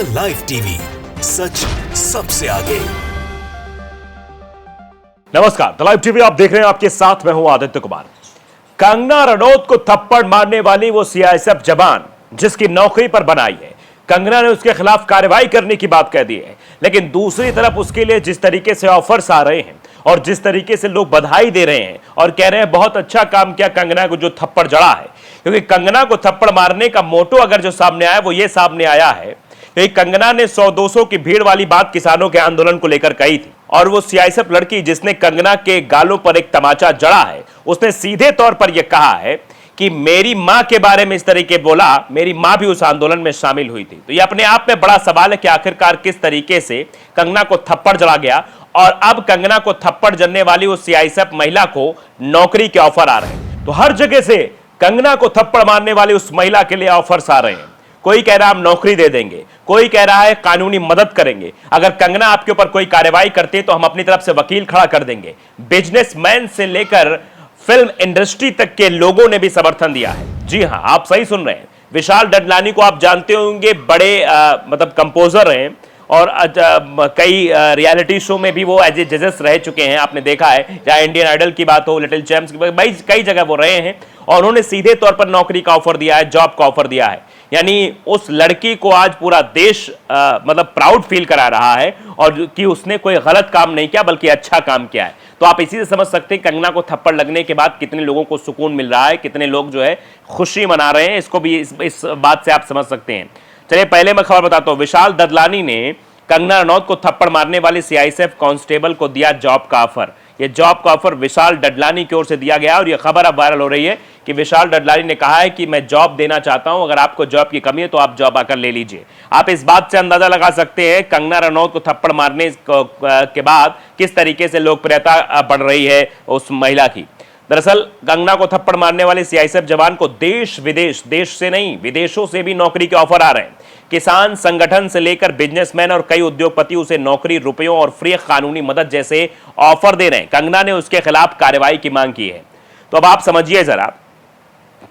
The live TV, सच सबसे आगे। नमस्कार, द लाइव टीवी आप देख रहे हैं, आपके साथ मैं हूं आदित्य कुमार। कंगना रनौत को थप्पड़ मारने वाली वो सीआईएसएफ जवान जिसकी नौकरी पर बनाई है, कंगना ने उसके खिलाफ कार्रवाई करने की बात कह दी है। लेकिन दूसरी तरफ उसके लिए जिस तरीके से ऑफर्स आ रहे हैं और जिस तरीके से लोग बधाई दे रहे हैं और कह रहे हैं बहुत अच्छा काम किया कंगना को जो थप्पड़ जड़ा है, क्योंकि कंगना को थप्पड़ मारने का मोटो अगर जो सामने आया वो ये सामने आया है कि कंगना ने 100-200 की भीड़ वाली बात किसानों के आंदोलन को लेकर कही थी, और वो सीआईएसएफ लड़की जिसने कंगना के गालों पर एक तमाचा जड़ा है, उसने सीधे तौर पर यह कहा है कि मेरी मां के बारे में इस तरीके बोला, मेरी मां भी उस आंदोलन में शामिल हुई थी। तो यह अपने आप में बड़ा सवाल है कि आखिरकार किस तरीके से कंगना को थप्पड़ जड़ा गया और अब कंगना को थप्पड़ जड़ने वाली उस सीआईएसएफ महिला को नौकरी के ऑफर आ रहे हैं। तो हर जगह से कंगना को थप्पड़ मारने वाली उस महिला के लिए ऑफर्स आ रहे हैं। कोई कह रहा है हम नौकरी दे देंगे, कोई कह रहा है कानूनी मदद करेंगे, अगर कंगना आपके ऊपर कोई कार्रवाई करते हैं तो हम अपनी तरफ से वकील खड़ा कर देंगे। बिजनेसमैन से लेकर फिल्म इंडस्ट्री तक के लोगों ने भी समर्थन दिया है। जी हां, आप सही सुन रहे हैं। विशाल डडलानी को आप जानते होंगे, बड़े मतलब कंपोजर हैं और कई रियलिटी शो में भी वो एज ए जजेस रह चुके हैं। आपने देखा है, चाहे इंडियन आइडल की बात हो, लिटिल चैंप्स की बात, कई जगह वो रहे हैं और उन्होंने सीधे तौर पर नौकरी का ऑफर दिया है, जॉब का ऑफर दिया है। यानी उस लड़की को आज पूरा देश मतलब प्राउड फील करा रहा है और कि उसने कोई गलत काम नहीं किया बल्कि अच्छा काम किया है। तो आप इसी से समझ सकते हैं कंगना को थप्पड़ लगने के बाद कितने लोगों को सुकून मिल रहा है, कितने लोग जो है खुशी मना रहे हैं, इसको भी इस बात से आप समझ सकते हैं। चलिए पहले मैं खबर बताता हूं। विशाल ददलानी ने कंगना रनौत को थप्पड़ मारने वाली सीआईएसएफ कांस्टेबल को दिया जॉब का ऑफर। यह जॉब का ऑफर विशाल डडलानी की ओर से दिया गया और यह खबर अब वायरल हो रही है कि विशाल डडलानी ने कहा है कि मैं जॉब देना चाहता हूं, अगर आपको जॉब की कमी है तो आप जॉब आकर ले लीजिए। आप इस बात से अंदाजा लगा सकते हैं कंगना रनौत को थप्पड़ मारने के बाद किस तरीके से लोकप्रियता बढ़ रही है उस महिला की। दरअसल कंगना को थप्पड़ मारने वाले सीआईएसएफ जवान को देश विदेश, देश से नहीं विदेशों से भी नौकरी के ऑफर आ रहे हैं। किसान संगठन से लेकर बिजनेसमैन और कई उद्योगपति उसे नौकरी, रुपयों और फ्री कानूनी मदद जैसे ऑफर दे रहे हैं। कंगना ने उसके खिलाफ कार्रवाई की मांग की है। तो अब आप समझिए जरा,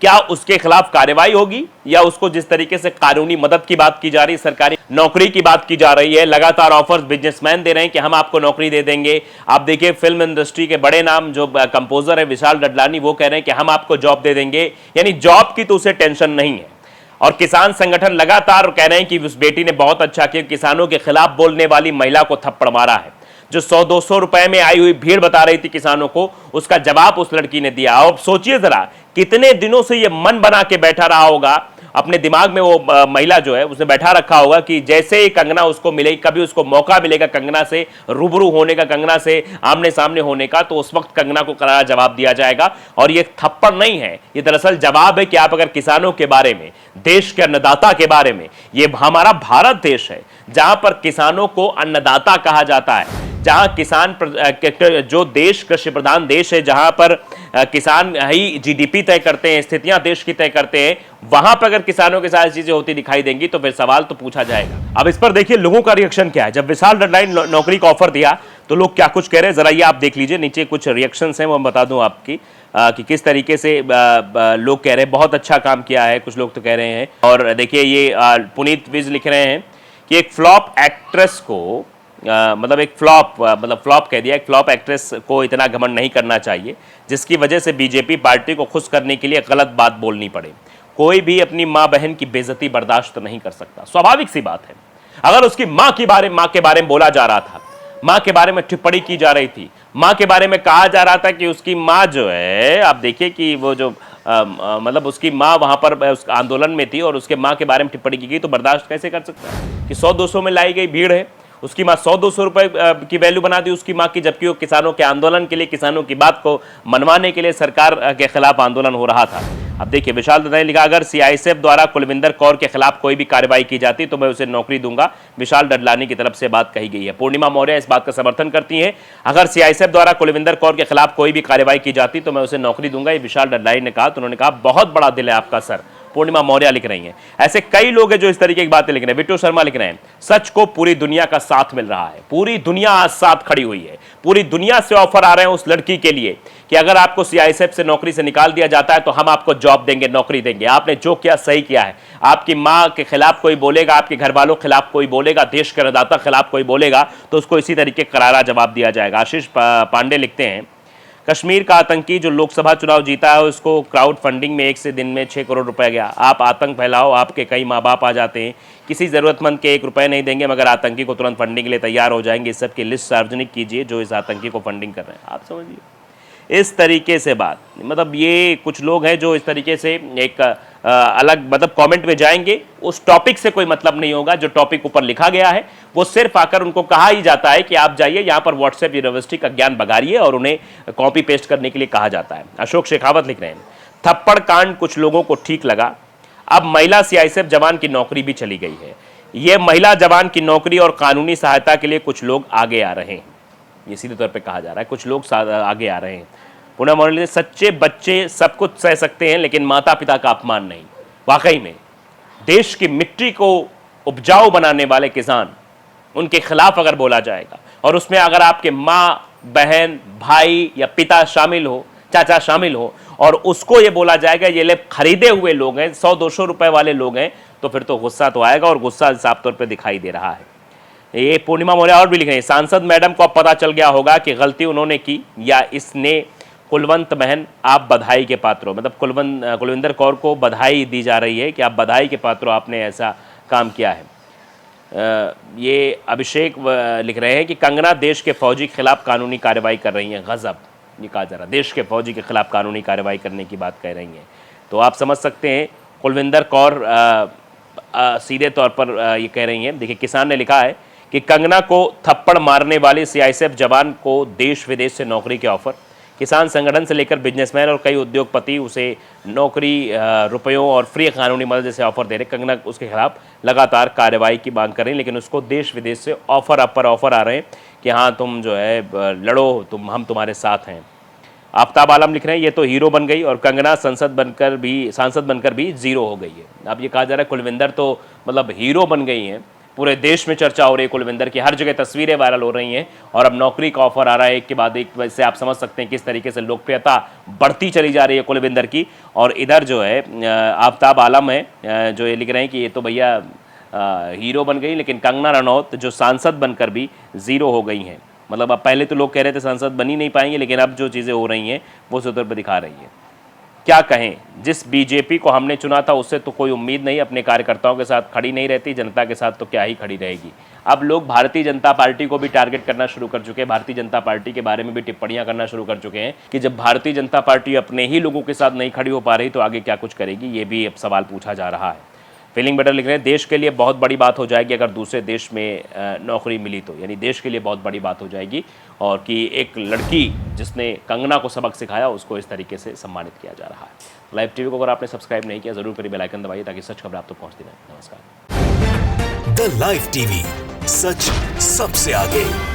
क्या उसके खिलाफ कार्रवाई होगी या उसको जिस तरीके से कानूनी मदद की बात की जा रही है, सरकारी नौकरी की बात की जा रही है, लगातार ऑफर्स बिजनेसमैन दे रहे हैं कि हम आपको नौकरी दे देंगे। आप देखिए फिल्म इंडस्ट्री के बड़े नाम जो कंपोजर है विशाल डडलानी, वो कह रहे हैं कि हम आपको जॉब दे देंगे। यानी जॉब की तो उसे टेंशन नहीं है। और किसान संगठन लगातार कह रहे हैं कि उस बेटी ने बहुत अच्छा किया, किसानों के खिलाफ बोलने वाली महिला को थप्पड़ मारा है। जो 100-200 रुपए में आई हुई भीड़ बता रही थी किसानों को, उसका जवाब उस लड़की ने दिया। और सोचिए जरा, कितने दिनों से ये मन बना के बैठा रहा होगा अपने दिमाग में, वो महिला जो है उसने बैठा रखा होगा कि जैसे ही कंगना उसको मिलेगी, कभी उसको मौका मिलेगा कंगना से रूबरू होने का, कंगना से आमने सामने होने का, तो उस वक्त कंगना को करारा जवाब दिया जाएगा। और ये थप्पड़ नहीं है, ये दरअसल जवाब है कि आप अगर किसानों के बारे में, देश के अन्नदाता के बारे में, ये हमारा भारत देश है जहां पर किसानों को अन्नदाता कहा जाता है, जहां किसान जो देश कृषि प्रधान देश है, जहां पर किसान ही जीडीपी तय करते हैं, स्थितियां देश की तय करते हैं, वहां पर अगर किसानों के साथ चीजें होती दिखाई देंगी तो फिर सवाल तो पूछा जाएगा। अब इस पर देखिए लोगों का रिएक्शन क्या है। जब विशाल डडलानी नौकरी का ऑफर दिया तो लोग क्या कुछ कह रहे हैं, जरा ये आप देख लीजिए। नीचे कुछ रिएक्शंस हैं, वो मैं बता दूं आपकी कि किस तरीके से लोग कह रहे हैं बहुत अच्छा काम किया है, कुछ लोग तो कह रहे हैं। और देखिए ये पुनीत विज लिख रहे हैं कि एक फ्लॉप एक्ट्रेस को मतलब एक फ्लॉप कह दिया, एक फ्लॉप एक्ट्रेस को इतना घमंड नहीं करना चाहिए जिसकी वजह से बीजेपी पार्टी को खुश करने के लिए गलत बात बोलनी पड़े। कोई भी अपनी मां बहन की बेइज्जती बर्दाश्त नहीं कर सकता, स्वाभाविक सी बात है। अगर उसकी मां के बारे में बोला जा रहा था, मां के बारे में टिप्पणी की जा रही थी, मां के बारे में कहा जा रहा था कि उसकी मां जो है, आप देखिए कि वो जो मतलब उसकी मां वहां पर उस आंदोलन में थी और उसके मां के बारे में टिप्पणी की गई, तो बर्दाश्त कैसे कर सकता है कि 100-200 में लाई गई भीड़ है, उसकी मां 100-200 रुपए की वैल्यू बना दी उसकी मां की, जबकि वो किसानों के आंदोलन के लिए, किसानों की बात को मनवाने के लिए सरकार के खिलाफ आंदोलन हो रहा था। अब देखिए विशाल ददलानी ने लिखा, अगर सीआईएसएफ द्वारा कुलविंदर कौर के खिलाफ कोई भी कार्रवाई की जाती तो मैं उसे नौकरी दूंगा। विशाल डडलानी की तरफ से बात कही गई है। पूर्णिमा मौर्य इस बात का समर्थन करती हैं, अगर सीआईएसएफ द्वारा कुलविंदर कौर के खिलाफ कोई भी कार्रवाई की जाती तो मैं उसे नौकरी दूंगा, ये विशाल डडलानी ने कहा। तो उन्होंने कहा बहुत बड़ा दिल है आपका सर, पूर्णिमा मौर्य लिख रही हैं, ऐसे कई लोग हैं जो इस तरीके की बातें लिख रहे हैं। विट्टू शर्मा लिख रहे हैं, सच को पूरी दुनिया का साथ मिल रहा है, पूरी दुनिया आज साथ खड़ी हुई है, पूरी दुनिया से ऑफर आ रहे हैं उस लड़की के लिए कि अगर आपको सीआईएसएफ से नौकरी से निकाल दिया जाता है तो हम आपको जॉब देंगे, नौकरी देंगे। आपने जो किया सही किया है। आपकी मां के खिलाफ कोई बोलेगा, आपके घर वालों के खिलाफ कोई बोलेगा, देश के ऋणदाता के खिलाफ कोई बोलेगा तो उसको इसी तरीके करारा जवाब दिया जाएगा। आशीष पांडे लिखते हैं, कश्मीर का आतंकी जो लोकसभा चुनाव जीता है उसको क्राउड फंडिंग में 1 से दिन में 6 करोड़ रुपए गया। आप आतंक फैलाओ, आपके कई माँ बाप आ जाते हैं, किसी ज़रूरतमंद के 1 रुपए नहीं देंगे मगर आतंकी को तुरंत फंडिंग के लिए तैयार हो जाएंगे। इस सब की लिस्ट सार्वजनिक कीजिए जो इस आतंकी को फंडिंग कर रहे हैं। आप समझिए इस तरीके से बात, मतलब ये कुछ लोग हैं जो इस तरीके से एक अलग मतलब कमेंट में जाएंगे, उस टॉपिक से कोई मतलब नहीं होगा। जो टॉपिक ऊपर लिखा गया है वो सिर्फ आकर उनको कहा ही जाता है कि आप जाइए यहाँ पर व्हाट्सएप यूनिवर्सिटी का ज्ञान बघारिए और उन्हें कॉपी पेस्ट करने के लिए कहा जाता है। अशोक शेखावत लिख रहे हैं, थप्पड़ कांड कुछ लोगों को ठीक लगा, अब महिला सीआईएसएफ जवान की नौकरी भी चली गई है। ये महिला जवान की नौकरी और कानूनी सहायता के लिए कुछ लोग आगे आ रहे हैं, ये सीधे तौर पे कहा जा रहा है, कुछ लोग आगे आ रहे हैं। पुनः मौर्य, सच्चे बच्चे सब कुछ सह सकते हैं लेकिन माता पिता का अपमान नहीं। वाकई में देश की मिट्टी को उपजाऊ बनाने वाले किसान, उनके खिलाफ अगर बोला जाएगा और उसमें अगर आपके माँ, बहन, भाई या पिता शामिल हो, चाचा शामिल हो और उसको ये बोला जाएगा ये ले खरीदे हुए लोग हैं, 100-200 रुपए वाले लोग हैं, तो फिर तो गुस्सा तो आएगा और गुस्सा साफ तौर पर दिखाई दे रहा है। ये पूर्णिमा मौर्य और भी लिख रहे हैं, सांसद मैडम को अब पता चल गया होगा कि गलती उन्होंने की या इसने। कुलवंत बहन आप बधाई के पात्र हो, मतलब कुलविंदर कौर को बधाई दी जा रही है कि आप बधाई के पात्र हो, आपने ऐसा काम किया है। ये अभिषेक लिख रहे हैं कि कंगना देश के फौजी के खिलाफ कानूनी कार्रवाई कर रही हैं। गजब, ये कहा जा रहा है देश के फौजी के खिलाफ कानूनी कार्रवाई करने की बात कह रही हैं। तो आप समझ सकते हैं कुलविंदर कौर सीधे तौर पर ये कह रही हैं। देखिए किसान ने लिखा है कि कंगना को थप्पड़ मारने वाले सीआईएसएफ जवान को देश विदेश से नौकरी के ऑफर। किसान संगठन से लेकर बिजनेसमैन और कई उद्योगपति उसे नौकरी, रुपयों और फ्री कानूनी मदद जैसे ऑफर दे रहे। कंगना उसके खिलाफ लगातार कार्रवाई की मांग कर रही है लेकिन उसको देश विदेश से ऑफर पर ऑफर आ रहे हैं कि हाँ तुम जो है लड़ो, हम तुम्हारे साथ हैं। आफ्ताब आलम लिख रहे हैं, ये तो हीरो बन गई और कंगना सांसद बनकर भी जीरो हो गई है। अब ये कहा जा रहा है कुलविंदर तो मतलब हीरो बन गई हैं, पूरे देश में चर्चा हो रही है कुलविंदर की, हर जगह तस्वीरें वायरल हो रही हैं और अब नौकरी का ऑफर आ रहा है एक के बाद एक। वैसे आप समझ सकते हैं किस तरीके से लोकप्रियता बढ़ती चली जा रही है कुलविंदर की। और इधर जो है आफ्ताब आलम है जो ये लिख रहे हैं कि ये तो भैया हीरो बन गई, लेकिन कंगना रनौत जो सांसद बनकर भी जीरो हो गई हैं। मतलब अब पहले तो लोग कह रहे थे सांसद बन ही नहीं पाएंगे, लेकिन अब जो चीज़ें हो रही हैं वो सूत्र पर दिखा रही है। क्या कहें, जिस बीजेपी को हमने चुना था उससे तो कोई उम्मीद नहीं, अपने कार्यकर्ताओं के साथ खड़ी नहीं रहती, जनता के साथ तो क्या ही खड़ी रहेगी। अब लोग भारतीय जनता पार्टी को भी टारगेट करना शुरू कर चुके हैं, भारतीय जनता पार्टी के बारे में भी टिप्पणियां करना शुरू कर चुके हैं कि जब भारतीय जनता पार्टी अपने ही लोगों के साथ नहीं खड़ी हो पा रही तो आगे क्या कुछ करेगी, ये भी अब सवाल पूछा जा रहा है। फीलिंग बेटर लिख रहे हैं, देश के लिए बहुत बड़ी बात हो जाएगी अगर दूसरे देश में नौकरी मिली तो, यानी देश के लिए बहुत बड़ी बात हो जाएगी और कि एक लड़की जिसने कंगना को सबक सिखाया उसको इस तरीके से सम्मानित किया जा रहा है। लाइव टीवी को अगर आपने सब्सक्राइब नहीं किया जरूर करिए, बेल आइकन दबाइए ताकि सच खबर आप तक पहुंचती रहे। नमस्कार। द लाइव टीवी, सच सबसे आगे।